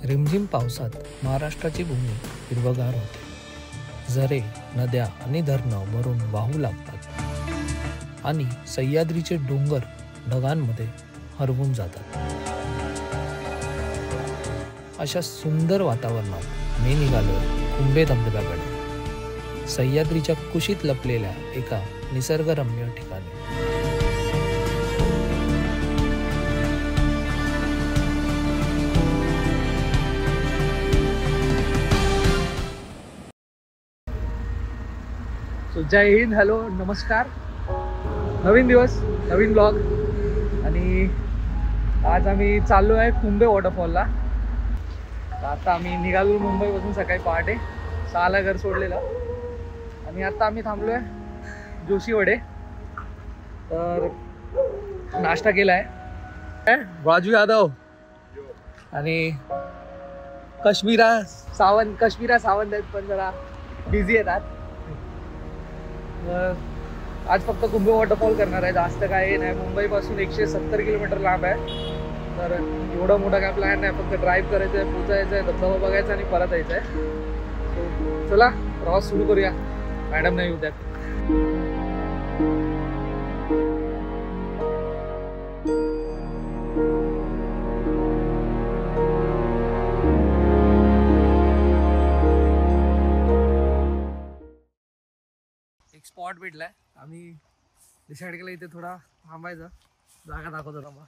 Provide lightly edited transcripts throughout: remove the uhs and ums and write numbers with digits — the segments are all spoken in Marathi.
रिमझिम पावसात महाराष्ट्राची भूमी हिरवगार होते. झरे, नद्या आणि धरणं भरून वाहू लागतात आणि सह्याद्रीचे डोंगर ढगांमध्ये हरवून जातात. अशा सुंदर वातावरणात मी निघालो कुंभे धबधब्याकडे, सह्याद्रीच्या कुशीत लपलेल्या एका निसर्गरम्य ठिकाणी. जय हिंद, हॅलो, नमस्कार. नवीन दिवस, नवीन ब्लॉग. आणि आज आम्ही चाललो आहे कुंभे वॉटरफॉलला. आता आम्ही निघालो मुंबईपासून सकाळी पहाटे 6ला घर सोडलेलं आणि आता आम्ही थांबलो आहे जोशीवडे. तर नाश्ता केला आहे. राजू यादव आणि कश्मीरा सावंत आहेत, पण जरा बिझी आहेत आज. आज फक्त कुंभे वॉटरफॉल करणार आहे, जास्त काय नाही. मुंबईपासून 170 किलोमीटर लांब आहे. तर एवढा मोठा काय प्लॅन नाही, फक्त ड्राईव्ह करायचं आहे, पोचायचं आहे, धबधबा बघायचा आणि परत यायचं आहे. चला प्रवास सुरू करूया. मॅडम नाही उद्या. एक स्पॉट भेटलाय, आम्ही डिसाईड केलं इथे थोडा थांबायचं. जागा दाखवतो थांबा.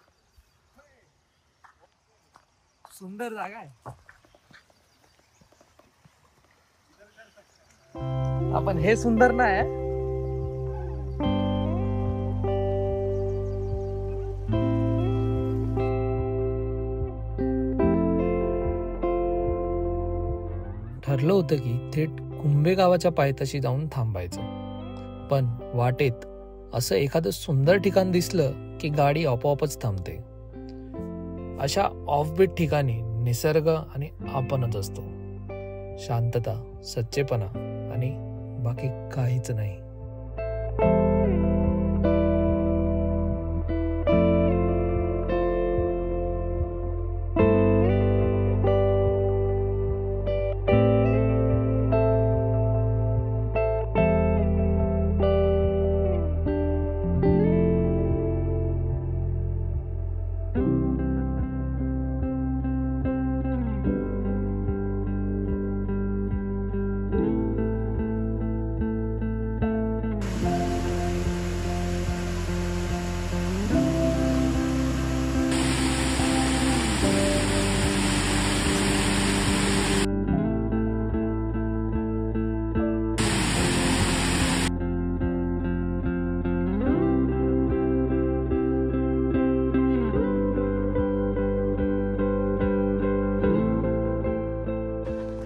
सुंदर जागा आहे. आपण हे सुंदर नाही आहे. ठरलं होतं की थेट कुंभे गावाच्या पायथ्याशी जाऊन थांबायचं, पण वाटेत असं एखादं सुंदर ठिकाण दिसलं की गाडी आपोआपच थांबते. अशा ऑफबीट ठिकाणी निसर्ग आणि आपणच असतो. शांतता, सच्चेपणा आणि बाकी काहीच नाही.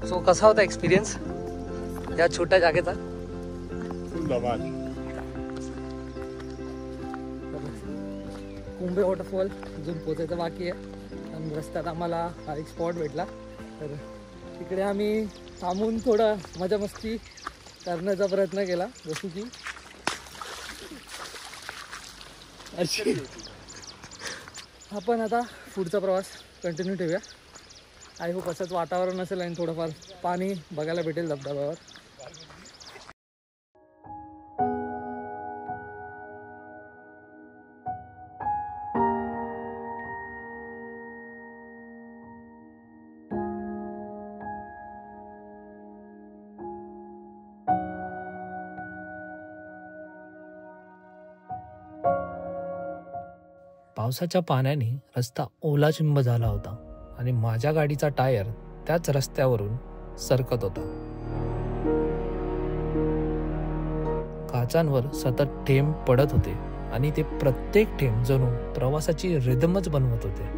सो कसा होता एक्सपिरियन्स या छोट्या जागेचा? कुंभे वॉटरफॉल अजून पोचायचं बाकी आहे आणि रस्त्यात आम्हाला हा एक स्पॉट भेटला. तर तिकडे आम्ही थांबून थोडं मजा मस्ती करण्याचा प्रयत्न केला. जसं की आपण आता पुढचा प्रवास कंटिन्यू ठेवूया. आय होप असंच वातावरण असेल आणि थोडंफार पाणी बघायला भेटेल धबधब्यावर. पावसाच्या पाण्याने रस्ता ओलाचिंब झाला होता आणि माझ्या गाडीचा टायर त्याच रस्त्यावरून सरकत होता. काचांवर सतत थेंब पडत होते आणि ते प्रत्येक थेंब जणू प्रवासाची रिदमच बनवत होते.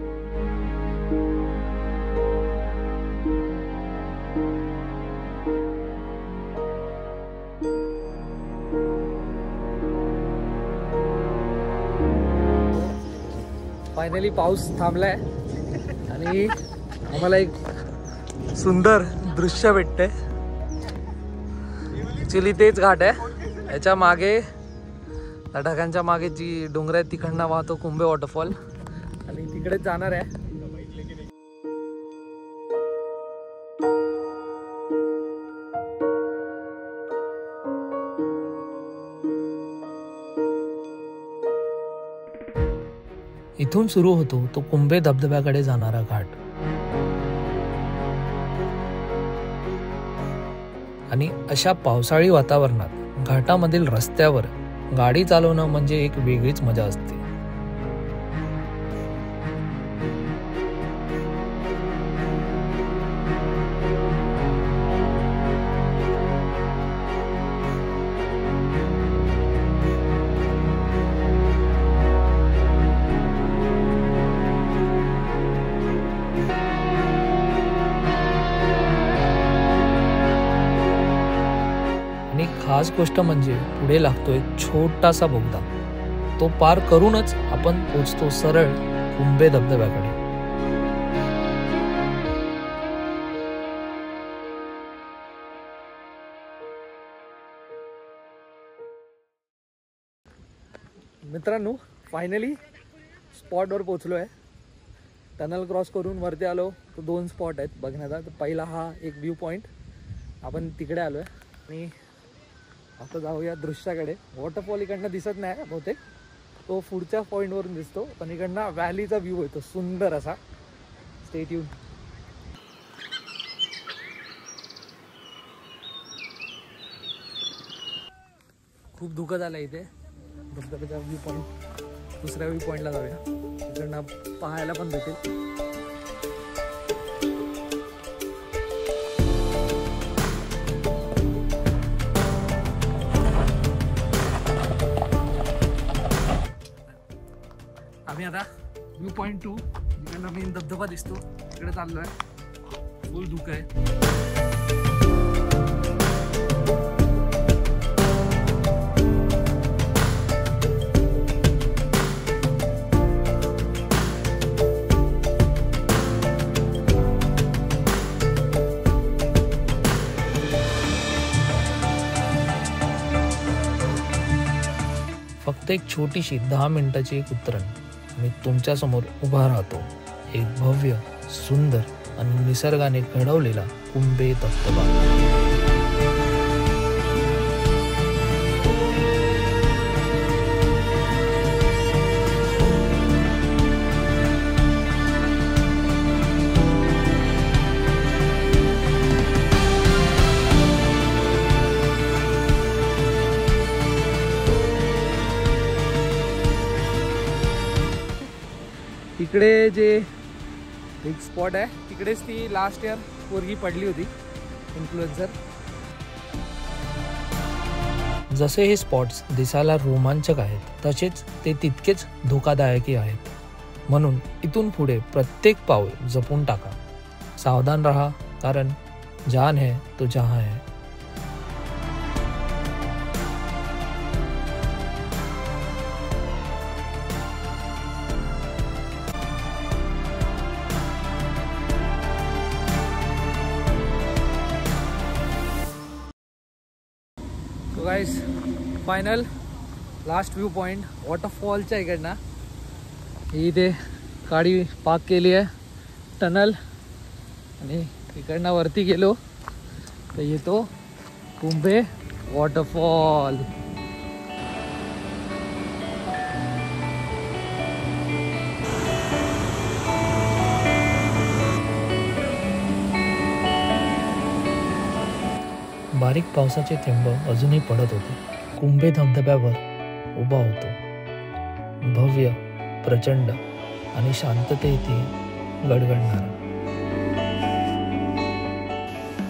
फायनली पाऊस थांबलाय आणि आम्हाला एक सुंदर दृश्य भेटते. ॲक्च्युली तेच घाट आहे. याच्या मागे त्या ढगांच्या मागे जी डोंगर आहेत तिकडनं वाहतो कुंभे वॉटरफॉल आणि तिकडेच जाणार आहे. इथून सुरू होतो तो कुंभे धबधब्याकडे जाणारा घाट. आणि अशा पावसाळी वातावरणात घाटामधील रस्त्यावर गाडी चालवणं म्हणजे एक वेगळीच मजा असते. आणि खास गोष्ट म्हणजे पुढे लागतोय छोटासा बोगदा. तो पार करूनच आपण पोचतो सरळ कुंभे धबधब्याकडे. मित्रांनो, फायनली स्पॉटवर पोचलो आहे. टनल क्रॉस करून वरती आलो. तो 2 स्पॉट आहेत बघण्याचा. तर पहिला हा एक व्ह्यू पॉईंट, आपण तिकडे आलो आहे. आणि आता जाऊया दृश्याकडे. वॉटरफॉल इकडनं दिसत नाही बहुतेक, तो पुढच्या पॉईंटवरून दिसतो, पण इकडनं व्हॅलीचा व्ह्यू येतो सुंदर असा. Stay tune. खूप धुकं झालं इथे. धबधब्याचा व्ह्यू पॉईंट, दुसऱ्या व्ह्यू पॉईंटला जाऊया. इकडनं पाहायला पण भेटेल. आम्ही आता व्ह्यू पॉईंट 2 इकडनं मेन धबधबा दिसतो तिकडे चाललो आहे. फुल धुकं आहे. फक्त एक छोटीशी 10 मिनिटाची एक उतरण आणि तुमच्या समोर उभा राहतो एक भव्य, सुंदर आणि निसर्गाने घडवलेला कुंभे धबधबा. तिकडे जे एक स्पॉट आहे तिकडेच ती लास्ट इयर पोरगी पडली होती, इन्फ्लुएन्सर. जसे हे स्पॉट्स दिसायला रोमांचक आहेत तसेच ते तितकेच धोकादायकही आहेत. म्हणून इथून पुढे प्रत्येक पाऊल जपून टाका. सावधान रहा, कारण जान है तो जहां है. तो guys, final last view point वॉटरफॉलच्या इकडनं. इथे गाडी पार्क केली आहे टनल, आणि इकडनं वरती गेलो तर येतो कुंभे वॉटरफॉल. बारीक पावसाचे थेंब अजूनही पडत होते. कुंभे धबधब्यावर उभा होतो, भव्य, प्रचंड आणि शांततेने गडगडणारा.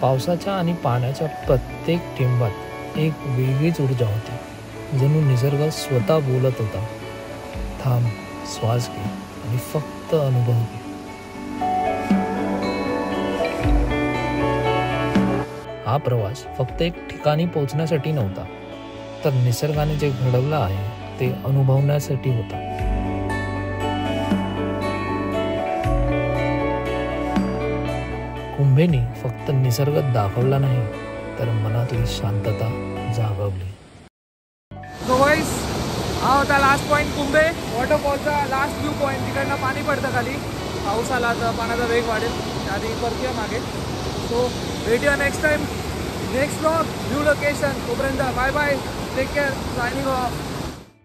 पावसाच्या आणि पाण्याच्या प्रत्येक थेंबात एक वेगळीच ऊर्जा होती. जणू निसर्ग स्वतः बोलत होता, थांब, श्वास घे आणि फक्त अनुभव घे. हा प्रवास फक्त एक ठिकाणी पोहोचण्यासाठी नव्हता, तर निसर्गाने जे घडवलं आहे ते अनुभवण्यासाठी होता. कुंभेने फक्त निसर्ग दाखवला नाही, तर मनातली शांतता जागवली. सो गाइस, हा होता लास्ट पॉईंट कुंभे वॉटरफॉलचा लास्ट व्ह्यू पॉईंट. तिकडनं पाणी पडतं खाली, पाऊस आला तर पाण्याचा वेग वाढेल, त्याआधी परतूया मागे. सो भेटूया next time, next blog, new location. तोपर्यंत bye bye, take care, signing of.